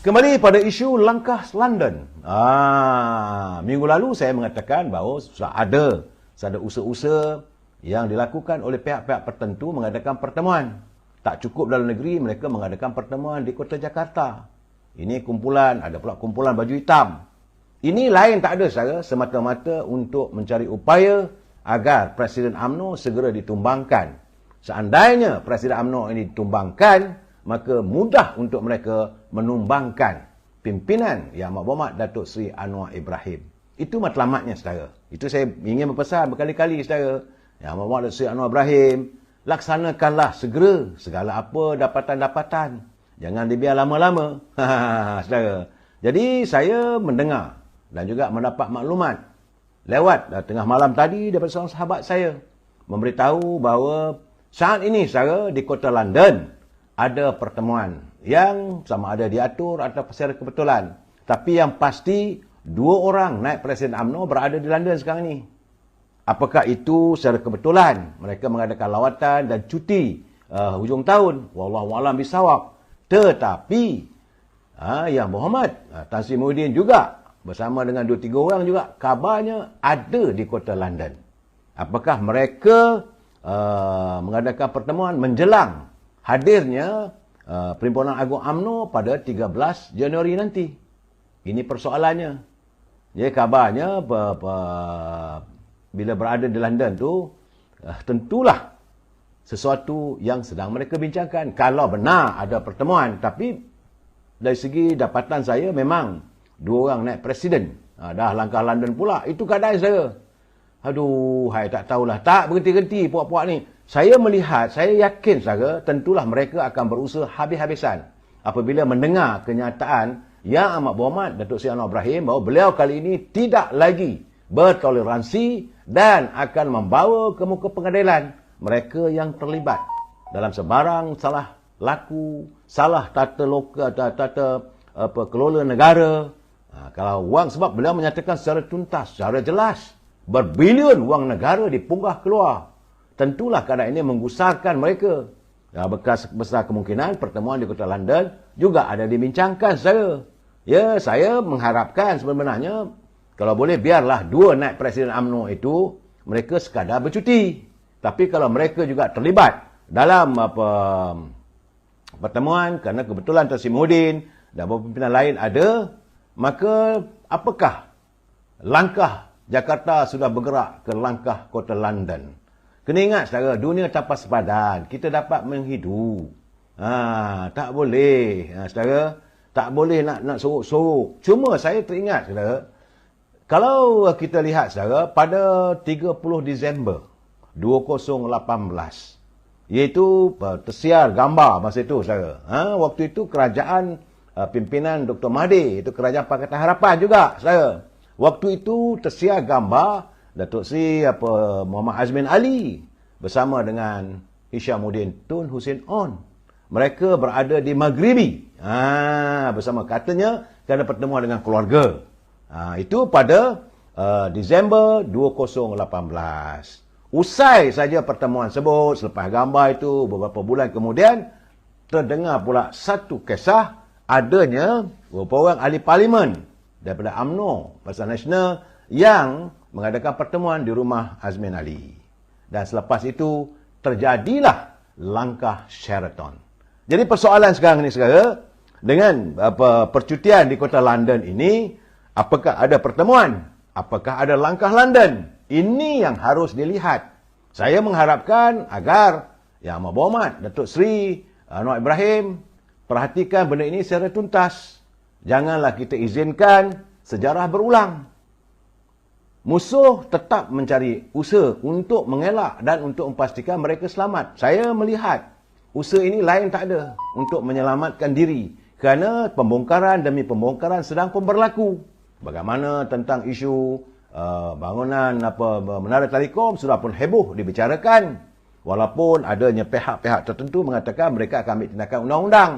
Kembali pada isu langkah London. Minggu lalu saya mengatakan bahawa sudah ada usaha-usaha yang dilakukan oleh pihak-pihak tertentu mengadakan pertemuan. Tak cukup dalam negeri, mereka mengadakan pertemuan di kota Jakarta. Ini kumpulan, ada pula kumpulan baju hitam. Ini lain tak ada saudara, semata-mata untuk mencari upaya agar Presiden UMNO segera ditumbangkan. Seandainya Presiden UMNO ini ditumbangkan, maka mudah untuk mereka menumbangkan pimpinan Yang Amat Berhormat Datuk Seri Anwar Ibrahim. Itu matlamatnya saudara. Itu saya ingin berpesan berkali-kali saudara. Yang Amat Berhormat Datuk Seri Anwar Ibrahim, laksanakanlah segera segala apa dapatan-dapatan. Jangan dibiar lama-lama. Saudara. Jadi saya mendengar dan juga mendapat maklumat lewat tengah malam tadi daripada seorang sahabat saya memberitahu bahawa saat ini saudara di kota London ada pertemuan yang sama ada diatur atau secara kebetulan. Tapi yang pasti dua orang naib Presiden UMNO berada di London sekarang ini. Apakah itu secara kebetulan mereka mengadakan lawatan dan cuti hujung tahun? Wallahualam bisawab. Tetapi Yang Berhormat Tan Sri Muhyiddin juga bersama dengan 2-3 orang juga kabarnya ada di kota London. Apakah mereka mengadakan pertemuan menjelang hadirnya Perhimpunan Agung UMNO pada 13 Januari nanti? Ini persoalannya. Jadi kabarnya bila berada di London tu tentulah sesuatu yang sedang mereka bincangkan. Kalau benar ada pertemuan, tapi dari segi dapatan saya memang dua orang naik presiden. Dah langkah London pula. Itu keadaan saya. Aduh, hai tak tahulah. Tak berhenti-henti puak-puak ni. Saya melihat, saya yakin saja tentulah mereka akan berusaha habis-habisan apabila mendengar kenyataan Yang Amat Berhormat Datuk Seri Anwar Ibrahim bahawa beliau kali ini tidak lagi bertoleransi dan akan membawa ke muka pengadilan mereka yang terlibat dalam sebarang salah laku, salah tata kelola negara. Kalau wang, sebab beliau menyatakan secara tuntas, secara jelas, berbilion wang negara dipunggah keluar. Tentulah keadaan ini menggusarkan mereka. Besar kemungkinan pertemuan di kota London juga ada dibincangkan saya. Ya, saya mengharapkan sebenarnya kalau boleh biarlah dua naib Presiden UMNO itu mereka sekadar bercuti. Tapi kalau mereka juga terlibat dalam pertemuan kerana kebetulan Tan Sri Muhyiddin dan beberapa pimpinan lain ada, maka apakah langkah Jakarta sudah bergerak ke langkah kota London? Kena ingat saudara, dunia tanpa sepadan, kita dapat menghidup. Tak boleh, saudara, tak boleh nak sorok-sorok. Cuma saya teringat saudara, kalau kita lihat saudara, pada 30 Disember 2018, iaitu tersiar gambar masa itu saudara. Waktu itu kerajaan pimpinan Dr. Mahathir, itu kerajaan Pakatan Harapan juga saudara. Waktu itu tersiar gambar Datuk Seri Muhammad Azmin Ali bersama dengan Hishamuddin Tun Hussein On. Mereka berada di Maghribi. Bersama katanya kerana pertemuan dengan keluarga. Itu pada Disember 2018. Usai saja pertemuan sebut, selepas gambar itu beberapa bulan kemudian terdengar pula satu kisah adanya beberapa orang ahli parlimen daripada UMNO Barisan Nasional yang mengadakan pertemuan di rumah Azmin Ali. Dan selepas itu terjadilah langkah Sheraton. Jadi persoalan sekarang ni saudara, dengan percutian di kota London ini, apakah ada pertemuan? Apakah ada langkah London? Ini yang harus dilihat. Saya mengharapkan agar Yang Amat Berhormat Datuk Seri Anwar Ibrahim perhatikan benda ini secara tuntas. Janganlah kita izinkan sejarah berulang. Musuh tetap mencari usaha untuk mengelak dan untuk memastikan mereka selamat. Saya melihat usaha ini lain tak ada untuk menyelamatkan diri. Kerana pembongkaran demi pembongkaran sedang pun berlaku. Bagaimana tentang isu bangunan menara telekom sudah pun heboh dibicarakan. Walaupun adanya pihak-pihak tertentu mengatakan mereka akan ambil tindakan undang-undang.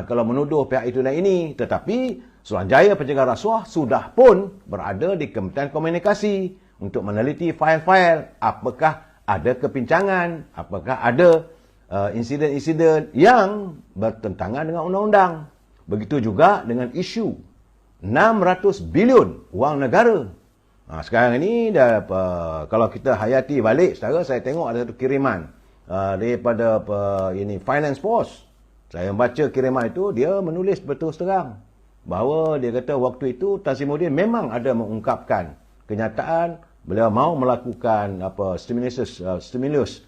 Kalau menuduh pihak itu dan ini. Tetapi Suruhanjaya Pencegahan Rasuah sudah pun berada di Kementerian Komunikasi untuk meneliti fail-fail. Apakah ada kepincangan? Apakah ada insiden-insiden yang bertentangan dengan undang-undang? Begitu juga dengan isu 600 bilion wang negara. Sekarang ini kalau kita hayati balik, saya tengok ada satu kiriman daripada ini Finance Post. Saya membaca kiriman itu, dia menulis betul terang bahawa dia kata waktu itu Tan Sri Muhyiddin memang ada mengungkapkan kenyataan beliau mau melakukan stimulus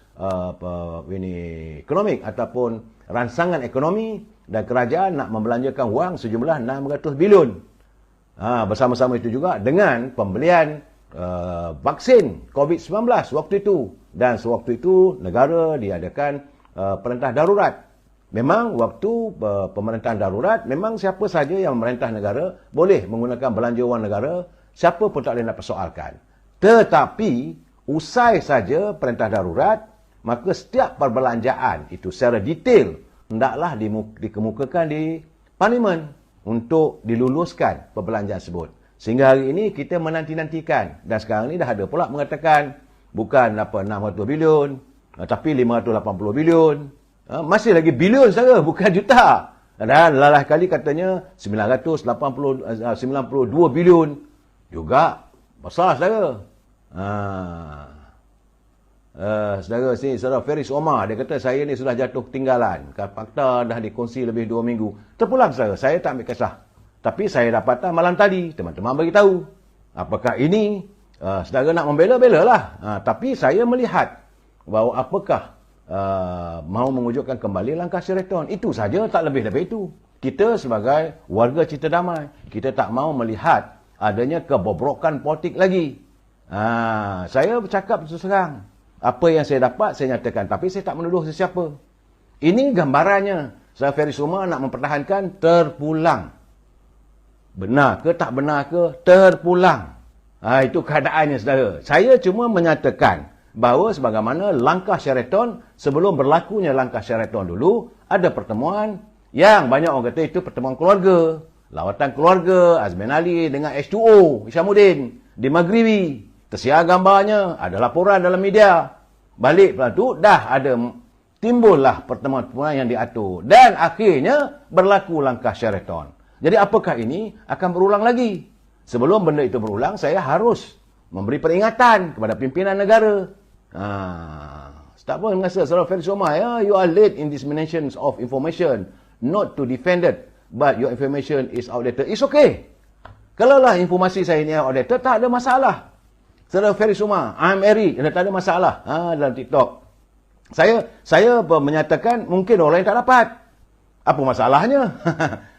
ekonomik ataupun rangsangan ekonomi, dan kerajaan nak membelanjakan wang sejumlah 600 bilion. Bersama-sama itu juga dengan pembelian vaksin COVID-19 waktu itu. Dan sewaktu itu negara diadakan perintah darurat. Memang waktu pemerintahan darurat, memang siapa saja yang memerintah negara boleh menggunakan belanja wang negara, siapa pun tak boleh nak persoalkan. Tetapi usai saja perintah darurat, maka setiap perbelanjaan itu secara detail hendaklah dikemukakan di parlimen untuk diluluskan perbelanjaan tersebut. Sehingga hari ini kita menanti-nantikan, dan sekarang ini dah ada pula mengatakan bukan 600 bilion tapi 580 bilion. Masih lagi bilion saja, bukan juta. Dan lalah kali katanya 92 bilion juga besar saudara. Saudara sini, saudara Feris Omar, dia kata saya ni sudah jatuh ketinggalan. Fakta dah dikongsi lebih 2 minggu. Terpulang saudara, saya tak ambil kisah. Tapi saya dapatkan malam tadi, teman-teman bagi tahu. Apakah ini, saudara nak membela-bela lah. Tapi saya melihat bahawa apakah mau mewujudkan kembali langkah Sheraton. Itu saja, tak lebih daripada itu. Kita sebagai warga Cita Damai, kita tak mau melihat adanya kebobrokan politik lagi. Saya bercakap terus terang. Apa yang saya dapat, saya nyatakan. Tapi saya tak menuduh sesiapa. Ini gambarannya. Saya Feris Umar nak mempertahankan terpulang. Benar ke tak benar ke, terpulang. Itu keadaannya saudara. Saya cuma menyatakan bahawa sebagaimana langkah Sheraton, sebelum berlakunya langkah Sheraton dulu, ada pertemuan yang banyak orang kata itu pertemuan keluarga. Lawatan keluarga Azmin Ali dengan H2O, Isyamuddin di Maghribi. Tersiar gambarnya, ada laporan dalam media. Balik pula tu, dah ada timbullah pertemuan-pertemuan yang diatur. Dan akhirnya berlaku langkah Sheraton. Jadi apakah ini akan berulang lagi? Sebelum benda itu berulang, saya harus memberi peringatan kepada pimpinan negara. Tak apa mengasa saudara Feris Omar, you are late in dissemination of information, not to defend it, but your information is outdated. It's okay. Kalaulah informasi saya ini outdated, tak ada masalah. Saudara Feris Umar, I'm Eric, tak ada masalah dalam TikTok. Saya menyatakan mungkin orang yang tak dapat. Apa masalahnya?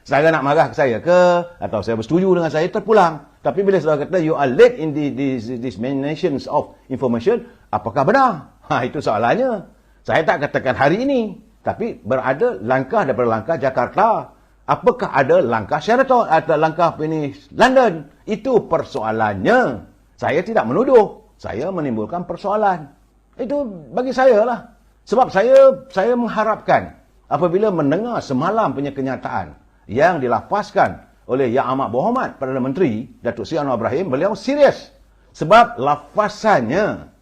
Saudara nak marah ke saya ke? Atau saya bersetuju dengan saya, terpulang. Tapi bila saudara kata, you are late in the dissemination of information, apakah benar? Itu soalannya. Saya tak katakan hari ini. Tapi berada langkah daripada langkah Jakarta. Apakah ada langkah Sheraton atau langkah ini London? Itu persoalannya. Saya tidak menuduh. Saya menimbulkan persoalan. Itu bagi saya lah. Sebab saya mengharapkan apabila mendengar semalam punya kenyataan yang dilafazkan oleh Yang Amat Berhormat Perdana Menteri Datuk Seri Anwar Ibrahim, beliau serius. Sebab lafazannya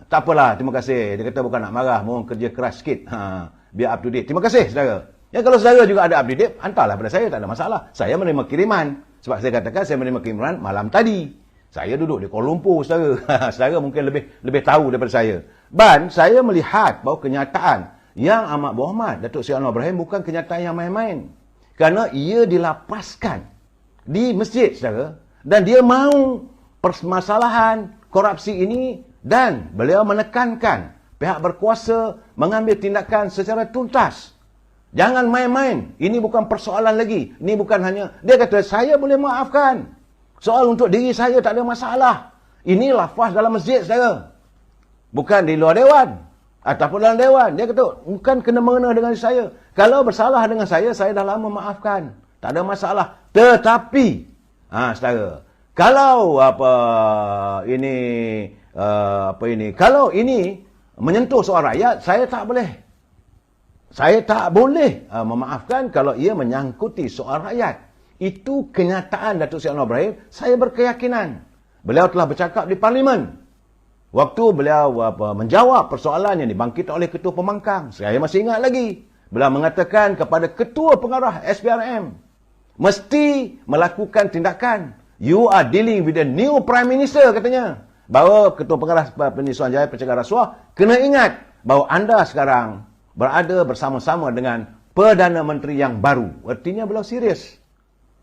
tak apalah, terima kasih. Dia kata bukan nak marah, mohon kerja keras sikit. Biar up to date. Terima kasih saudara. Ya, kalau saudara juga ada up to date, hantarlah pada saya, tak ada masalah. Saya menerima kiriman. Sebab saya katakan saya menerima kiriman malam tadi. Saya duduk di Kuala Lumpur, saudara. Saudara mungkin lebih tahu daripada saya. Dan saya melihat bahawa kenyataan Yang Amat Berhormat Datuk Seri Anwar Ibrahim bukan kenyataan yang main-main. Kerana ia dilapaskan di masjid, saudara. Dan dia mahu permasalahan korupsi ini, dan beliau menekankan pihak berkuasa mengambil tindakan secara tuntas. Jangan main-main. Ini bukan persoalan lagi. Ini bukan hanya, dia kata saya boleh maafkan. Soal untuk diri saya tak ada masalah. Ini lafaz dalam masjid, saudara. Bukan di luar dewan ataupun dalam dewan. Dia kata bukan kena mengena dengan saya. Kalau bersalah dengan saya dah lama maafkan. Tak ada masalah. Tetapi saudara, kalau kalau ini menyentuh soal rakyat, saya tak boleh. Saya tak boleh memaafkan kalau ia menyangkuti soal rakyat. Itu kenyataan Datuk Seri Anwar Ibrahim. Saya berkeyakinan. Beliau telah bercakap di parlimen. Waktu beliau menjawab persoalan yang dibangkit oleh Ketua Pembangkang. Saya masih ingat lagi. beliau mengatakan kepada ketua pengarah SPRM, mesti melakukan tindakan. You are dealing with a new Prime Minister, katanya. Bahawa ketua pengarah Peninsulan Jaya Pencegahan Rasuah kena ingat bahawa anda sekarang berada bersama-sama dengan Perdana Menteri yang baru. Artinya beliau serius.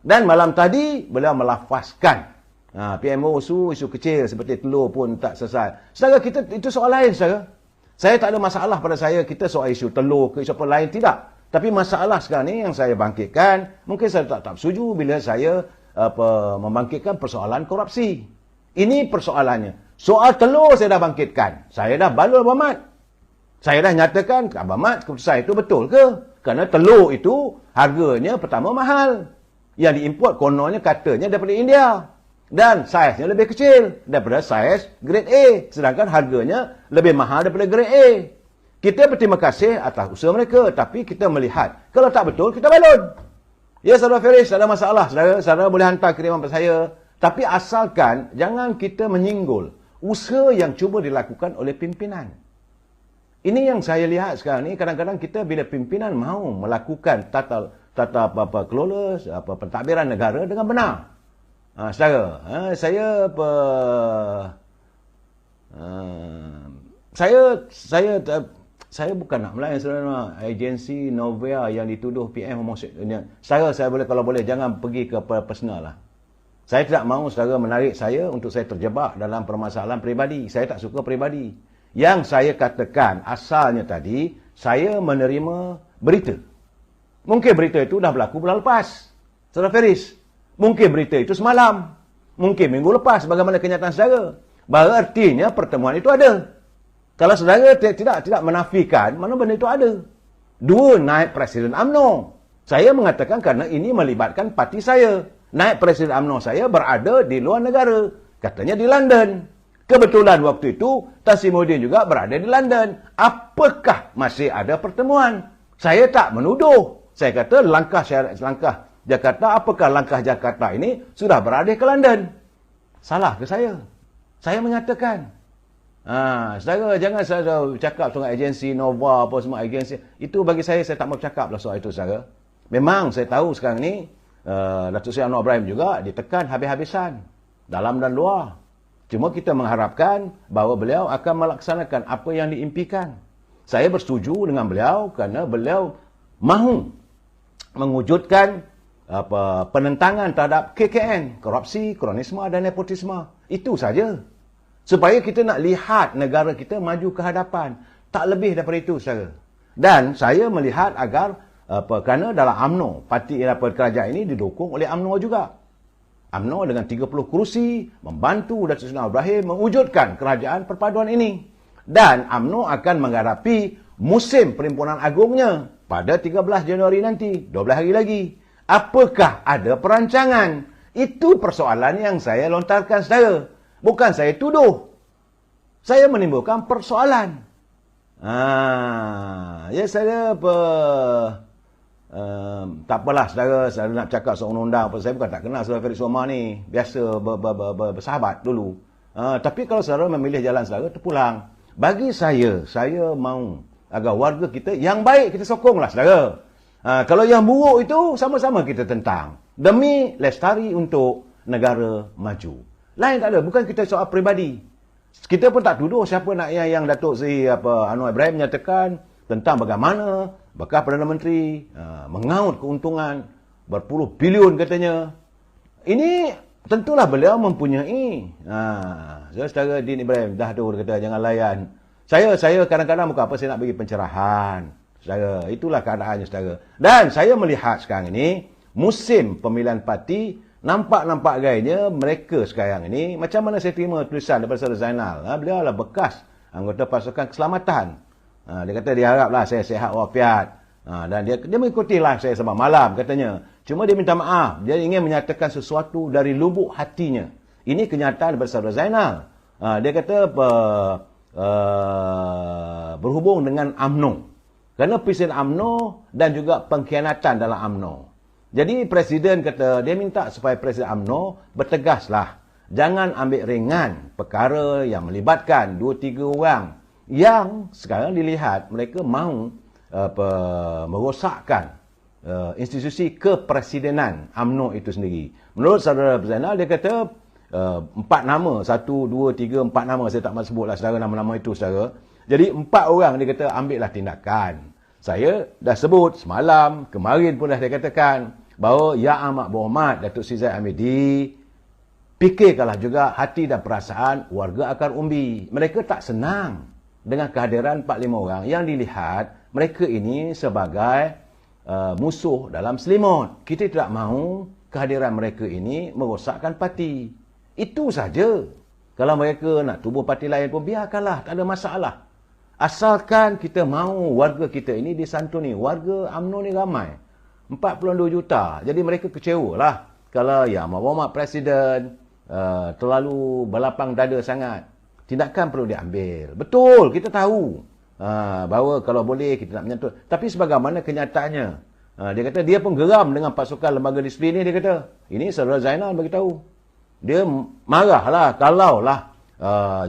Dan malam tadi beliau melafazkan PMO isu kecil seperti telur pun tak selesai. Saudara, kita itu soal lain, saudara. Saya tak ada masalah pada saya kita soal isu telur ke isu apa lain, tidak. Tapi masalah sekarang ni yang saya bangkitkan, mungkin saya tak setuju bila saya membangkitkan persoalan korupsi. Ini persoalannya. Soal telur saya dah bangkitkan. Saya dah balul Abang Mat. Saya dah nyatakan, Abang Mat, keputusan itu betul ke? Kerana telur itu harganya pertama mahal. Yang diimport kononnya katanya daripada India. Dan saiznya lebih kecil daripada saiz grade A. Sedangkan harganya lebih mahal daripada grade A. Kita berterima kasih atas usaha mereka. Tapi kita melihat, kalau tak betul, kita balun. Ya, saudara Feris, tak ada masalah. Saudara boleh hantar kiriman pada saya. Tapi asalkan jangan kita menyinggol usaha yang cuba dilakukan oleh pimpinan. Ini yang saya lihat sekarang ni, kadang-kadang kita bila pimpinan mahu melakukan tata kelola pentadbiran negara dengan benar. Saudara, saya bukan nak melayan sebenarnya agensi Novia yang dituduh PM homoseks. Saya boleh, kalau boleh, jangan pergi ke personal lah. Saya tidak mahu saudara menarik saya untuk saya terjebak dalam permasalahan peribadi. Saya tak suka peribadi. Yang saya katakan asalnya tadi, saya menerima berita. Mungkin berita itu dah berlaku bulan lepas, saudara Feris. Mungkin berita itu semalam. Mungkin minggu lepas, bagaimana kenyataan saudara. Berartinya pertemuan itu ada. Kalau saudara tidak menafikan, mana benda itu ada. 2, naib Presiden UMNO. Saya mengatakan kerana ini melibatkan parti saya. Naib Presiden UMNO saya berada di luar negara. Katanya di London. Kebetulan waktu itu, Tan Sri Muhyiddin juga berada di London. Apakah masih ada pertemuan? Saya tak menuduh. Saya kata langkah Jakarta, apakah langkah Jakarta ini sudah berada ke London? Salah ke saya? Saya menyatakan. Saudara, jangan saya cakap soal agensi Nova, apa semua agensi. Itu bagi saya tak mau cakap lah soal itu, saudara. Memang saya tahu sekarang ni, Datuk Seri Anwar Ibrahim juga ditekan habis-habisan. Dalam dan luar. Cuma kita mengharapkan bahawa beliau akan melaksanakan apa yang diimpikan. Saya bersetuju dengan beliau kerana beliau mahu mewujudkan penentangan terhadap KKN, korupsi, kronisme dan nepotisme. Itu saja. Supaya kita nak lihat negara kita maju ke hadapan. Tak lebih daripada itu, saudara. Dan saya melihat agar, kerana dalam UMNO, parti kerajaan ini didukung oleh UMNO juga. UMNO dengan 30 kerusi, membantu Datuk Seri Anwar Ibrahim mewujudkan kerajaan perpaduan ini. Dan UMNO akan menghadapi musim perhimpunan agungnya pada 13 Januari nanti, 12 hari lagi. Apakah ada perancangan? Itu persoalan yang saya lontarkan, saudara. Bukan saya tuduh. Saya menimbulkan persoalan. Ya, saya tak apalah, saudara. Saya nak cakap soal undang-undang. Saya bukan tak kenal saudara Feris Omar ni. Biasa bersahabat dulu. Tapi kalau saudara memilih jalan saudara, terpulang. Bagi saya mahu agar warga kita yang baik kita sokonglah, saudara. Kalau yang buruk itu sama-sama kita tentang. Demi lestari untuk negara maju. Lain tak ada, bukan kita soal peribadi. Kita pun tak tuduh siapa nak yang Datuk Seri Anwar Ibrahim menyatakan tentang bagaimana bekas Perdana Menteri mengaut keuntungan berpuluh bilion katanya. Ini tentulah beliau mempunyai saudara Din Ibrahim dah tu kata jangan layan. Saya kadang-kadang bukan apa saya nak bagi pencerahan. Saudara, itulah keadaannya, saudara. Dan saya melihat sekarang ini musim pemilihan parti nampak gayanya mereka sekarang ini, macam mana saya terima tulisan daripada Saudara Zainal. Beliau adalah bekas anggota pasukan keselamatan. Dia kata dia haraplah saya sihat walafiat. Dan dia mengikuti live saya semalam malam katanya. Cuma dia minta maaf. Dia ingin menyatakan sesuatu dari lubuk hatinya. Ini kenyataan daripada Saudara Zainal. Dia kata berhubung dengan UMNO. Kerana Presiden UMNO dan juga pengkhianatan dalam UMNO. Jadi Presiden kata, dia minta supaya Presiden UMNO bertegaslah. Jangan ambil ringan perkara yang melibatkan 2-3 orang yang sekarang dilihat mereka mahu merosakkan institusi kepresidenan UMNO itu sendiri. Menurut saudara Zainal, dia kata 4 nama, 1, 2, 3, 4 nama, saya tak mahu sebutlah saudara nama-nama itu saudara. Jadi 4 orang dia kata ambillah tindakan. Saya dah sebut semalam, kemarin pun dah saya katakan bahawa Yang Amat Berhormat Datuk Seri Zahid Hamidi, fikirkanlah juga hati dan perasaan warga Akar Umbi. Mereka tak senang dengan kehadiran 4-5 orang yang dilihat mereka ini sebagai musuh dalam selimut. Kita tidak mahu kehadiran mereka ini merosakkan parti. Itu saja. Kalau mereka nak tubuh parti lain pun biarkanlah, tak ada masalah. Asalkan kita mahu warga kita ini disantuni. Warga UMNO ni ramai. 42 juta. Jadi mereka kecewa lah kalau Yang Amat Berhormat Presiden terlalu berlapang dada sangat. Tindakan perlu diambil. Betul, kita tahu bahawa kalau boleh kita nak menyentuh. Tapi sebagaimana kenyataannya, dia kata dia pun geram dengan pasukan lembaga disiplin ni. Dia kata, ini saudara Zainal beritahu. Dia marahlah kalaulah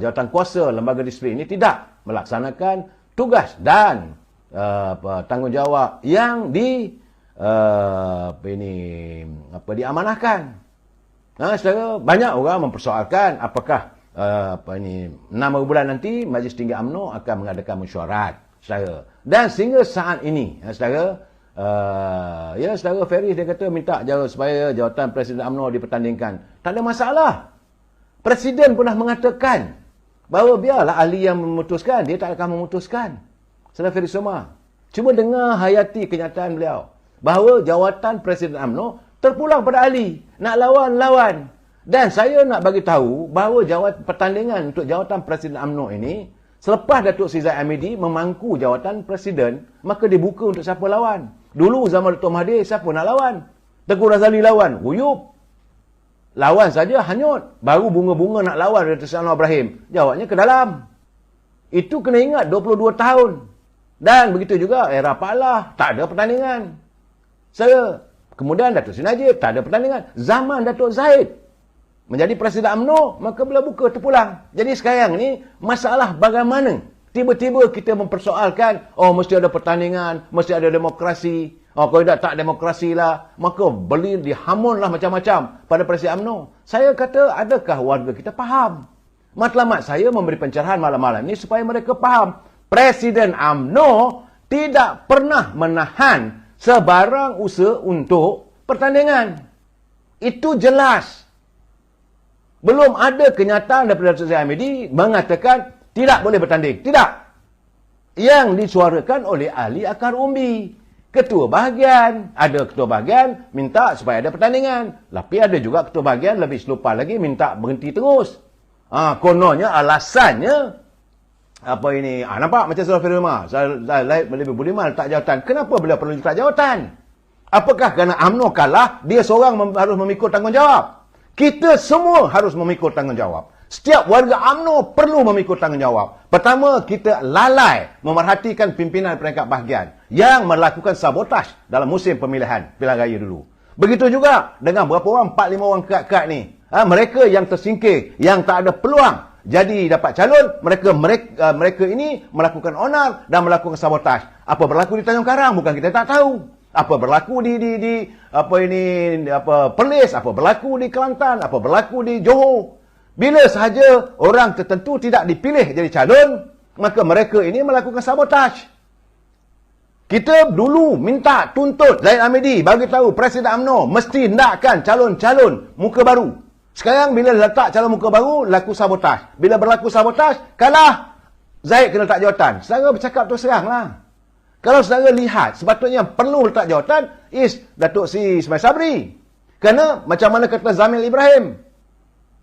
jawatan kuasa lembaga disiplin ini tidak melaksanakan tugas dan tanggungjawab yang diamanahkan. Saudara, banyak orang mempersoalkan apakah 6 bulan nanti Majlis Tinggi UMNO akan mengadakan mesyuarat, saudara. Dan sehingga saat ini, saudara, saudara Ferry dia kata minta supaya jawatan Presiden UMNO dipertandingkan. Tak ada masalah. Presiden pernah mengatakan bahawa biarlah ahli yang memutuskan, dia tak akan memutuskan. Saudara Ferry Soma, cuma dengar hayati kenyataan beliau bahawa jawatan Presiden UMNO terpulang pada ahli. Nak lawan. Dan saya nak bagi tahu bahawa pertandingan untuk jawatan Presiden UMNO ini, selepas Datuk Seri Zahid Hamidi memangku jawatan Presiden, maka dibuka untuk siapa lawan. Dulu zaman Datuk Mahathir, siapa nak lawan? Tengku Razali lawan, Uyup. Lawan saja hanyut. Baru bunga-bunga nak lawan Datuk Seri Anwar Ibrahim. Jawabnya ke dalam. Itu kena ingat 22 tahun. Dan begitu juga era Pak Lah, tak ada pertandingan. Kemudian Datuk Seri Najib, tak ada pertandingan. Zaman Datuk Zahid menjadi Presiden UMNO, maka bila buka terpulang. Jadi sekarang ni masalah bagaimana tiba-tiba kita mempersoalkan, mesti ada pertandingan, mesti ada demokrasi. Kalau tak demokrasi lah, maka beli dihamunlah macam-macam pada Presiden UMNO. Saya kata, adakah warga kita faham? Matlamat saya memberi pencerahan malam-malam ni supaya mereka faham. Presiden UMNO tidak pernah menahan sebarang usaha untuk pertandingan. Itu jelas. Belum ada kenyataan daripada Datuk Seri Hamidi mengatakan tidak boleh bertanding. Tidak. Yang disuarakan oleh ahli Akar Umbi. Ketua bahagian. Ada ketua bahagian minta supaya ada pertandingan. Tapi ada juga ketua bahagian lebih selupa lagi minta berhenti terus. Kononnya alasannya nampak macam Saudara Firma. Saya lebih budiman letak jawatan. Kenapa beliau perlu letak jawatan? Apakah kerana UMNO kalah, dia seorang harus memikul tanggungjawab? Kita semua harus memikul tanggungjawab. Setiap warga UMNO perlu memikul tanggungjawab. Pertama, kita lalai memerhatikan pimpinan peringkat bahagian yang melakukan sabotaj dalam musim pemilihan pilihan raya dulu. Begitu juga dengan berapa orang, 4-5 orang kerat-kerat ni. Mereka yang tersingkir, yang tak ada peluang jadi dapat calon, mereka ini melakukan onar dan melakukan sabotaj. Apa berlaku di Tanjung Karang bukan kita tak tahu. Apa berlaku di Perlis, apa berlaku di Kelantan, apa berlaku di Johor. Bila sahaja orang tertentu tidak dipilih jadi calon, maka mereka ini melakukan sabotaj. Kita dulu minta tuntut Zahid Hamidi bagi tahu Presiden UMNO mesti nakkan calon-calon muka baru. Sekarang bila letak calon muka baru, laku sabotaj. Bila berlaku sabotaj, kalah, Zahid kena letak jawatan. Saudara bercakap terus terang lah. Kalau saudara lihat, sepatutnya perlu letak jawatan is Datuk Seri Ismail Sabri. Kerana macam mana kata Zamil Ibrahim,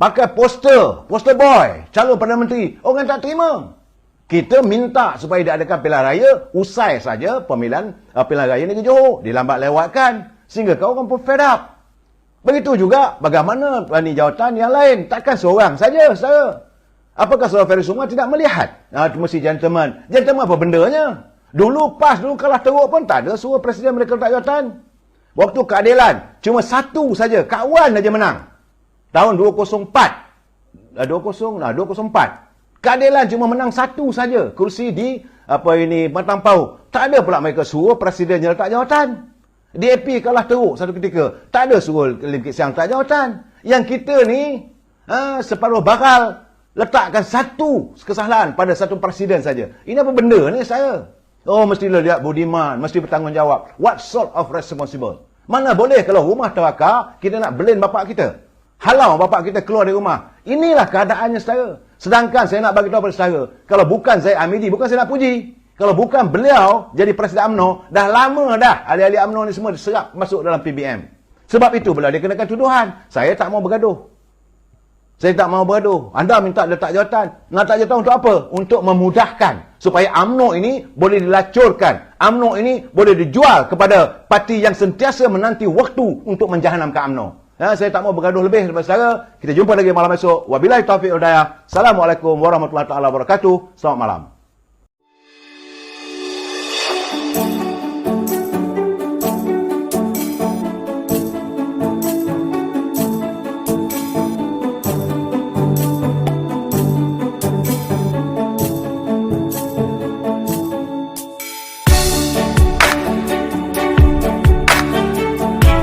pakai poster boy, calon Perdana Menteri, orang tak terima. Kita minta supaya diadakan pilihan raya, usai saja pilihan raya negeri Johor, dilambat lewatkan, sehingga kau orang pun fed up. Begitu juga bagaimana jawatan yang lain, takkan seorang saja, saudara. Apakah Saudara Ferry semua tidak melihat? Itu mesti gentleman. Gentleman apa bendanya? Dulu kalah teruk pun tak ada suruh Presiden mereka letak jawatan. Waktu keadilan, cuma satu saja, Kak Wan saja menang. Tahun 204. Keadilan cuma menang satu saja kursi di apa ini mentampau. Tak ada pula mereka suruh presidennya letak jawatan. DAP kalah teruk satu ketika. Tak ada suruh Lim Kit Siang letak jawatan. Yang kita ni separuh bakal letakkan satu kesalahan pada satu presiden saja. Ini apa benda ni saya? Oh, mestilah lihat budiman, mesti bertanggungjawab. What sort of responsible? Mana boleh kalau rumah terbakar, kita nak blame bapak kita. Halau bapak kita keluar dari rumah. Inilah keadaannya saudara. Sedangkan saya nak bagi tahu pada saudara, kalau bukan Zaid Hamidi, bukan saya nak puji. Kalau bukan beliau jadi Presiden UMNO, dah lama dah ahli-ahli UMNO ni semua diserap masuk dalam PBM. Sebab itu beliau dia kenakan tuduhan. Saya tak mau bergaduh. Saya tak mau bergaduh. Anda minta letak jawatan. Nak letak jawatan untuk apa? Untuk memudahkan. Supaya UMNO ini boleh dilacurkan. UMNO ini boleh dijual kepada parti yang sentiasa menanti waktu untuk menjahanamkan UMNO. Saya tak mau bergaduh lebih daripada saudara. Kita jumpa lagi malam esok. Wabillahi taufiq wal hidayah. Assalamualaikum warahmatullahi wabarakatuh. Selamat malam.